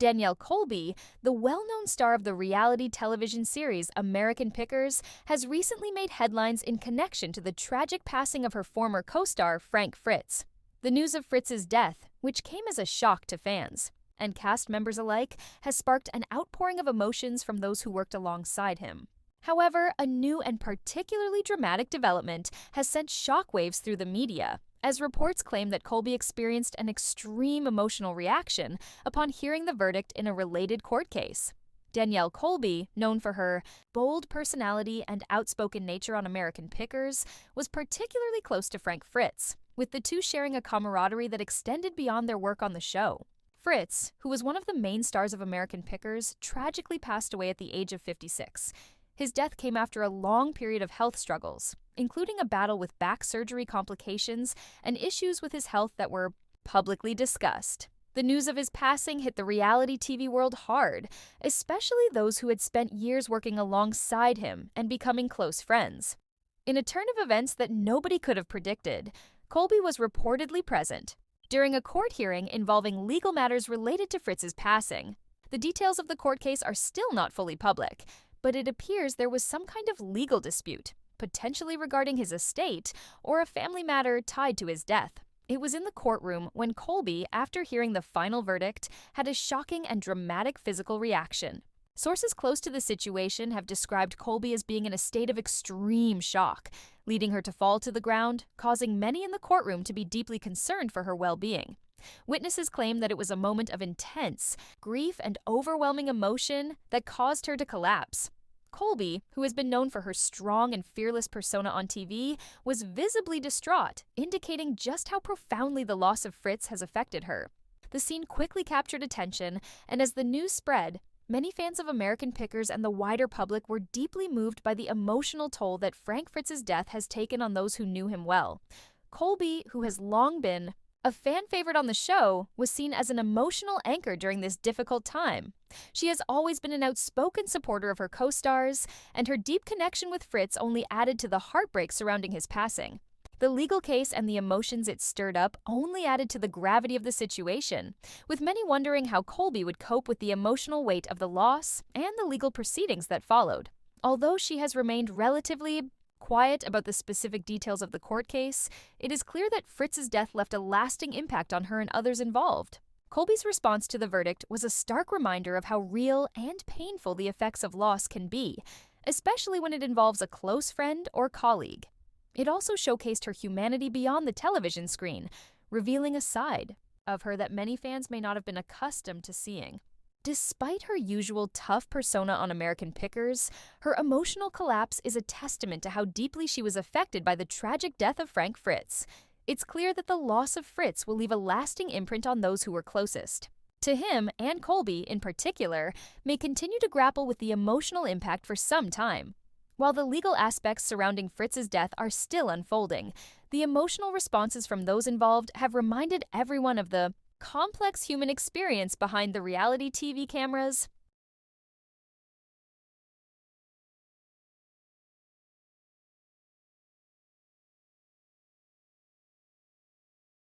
Danielle Colby, the well-known star of the reality television series American Pickers, has recently made headlines in connection to the tragic passing of her former co-star Fritz. The news of Fritz's death, which came as a shock to fans and cast members alike, has sparked an outpouring of emotions from those who worked alongside him. However, a new and particularly dramatic development has sent shockwaves through the media, as reports claim that Colby experienced an extreme emotional reaction upon hearing the verdict in a related court case. Danielle Colby, known for her bold personality and outspoken nature on American Pickers, was particularly close to Fritz, with the two sharing a camaraderie that extended beyond their work on the show. Fritz, who was one of the main stars of American Pickers, tragically passed away at the age of 56. His death came after a long period of health struggles, including a battle with back surgery complications and issues with his health that were publicly discussed. The news of his passing hit the reality TV world hard, especially those who had spent years working alongside him and becoming close friends. In a turn of events that nobody could have predicted, Colby was reportedly present during a court hearing involving legal matters related to Fritz's passing. The details of the court case are still not fully public, but it appears there was some kind of legal dispute, potentially regarding his estate or a family matter tied to his death. It was in the courtroom when Colby, after hearing the final verdict, had a shocking and dramatic physical reaction. Sources close to the situation have described Colby as being in a state of extreme shock, leading her to fall to the ground, causing many in the courtroom to be deeply concerned for her well-being. Witnesses claim that it was a moment of intense grief and overwhelming emotion that caused her to collapse. Colby, who has been known for her strong and fearless persona on TV, was visibly distraught, indicating just how profoundly the loss of Fritz has affected her. The scene quickly captured attention, and as the news spread, many fans of American Pickers and the wider public were deeply moved by the emotional toll that Fritz's death has taken on those who knew him well. Colby, who has long been a fan favorite on the show, was seen as an emotional anchor during this difficult time. She has always been an outspoken supporter of her co-stars, and her deep connection with Fritz only added to the heartbreak surrounding his passing. The legal case and the emotions it stirred up only added to the gravity of the situation, with many wondering how Colby would cope with the emotional weight of the loss and the legal proceedings that followed. Although she has remained relatively quiet about the specific details of the court case, it is clear that Fritz's death left a lasting impact on her and others involved. Colby's response to the verdict was a stark reminder of how real and painful the effects of loss can be, especially when it involves a close friend or colleague. It also showcased her humanity beyond the television screen, revealing a side of her that many fans may not have been accustomed to seeing. Despite her usual tough persona on American Pickers, her emotional collapse is a testament to how deeply she was affected by the tragic death of Fritz. It's clear that the loss of Fritz will leave a lasting imprint on those who were closest to him, and Colby, in particular, may continue to grapple with the emotional impact for some time. While the legal aspects surrounding Fritz's death are still unfolding, the emotional responses from those involved have reminded everyone of the complex human experience behind the reality TV cameras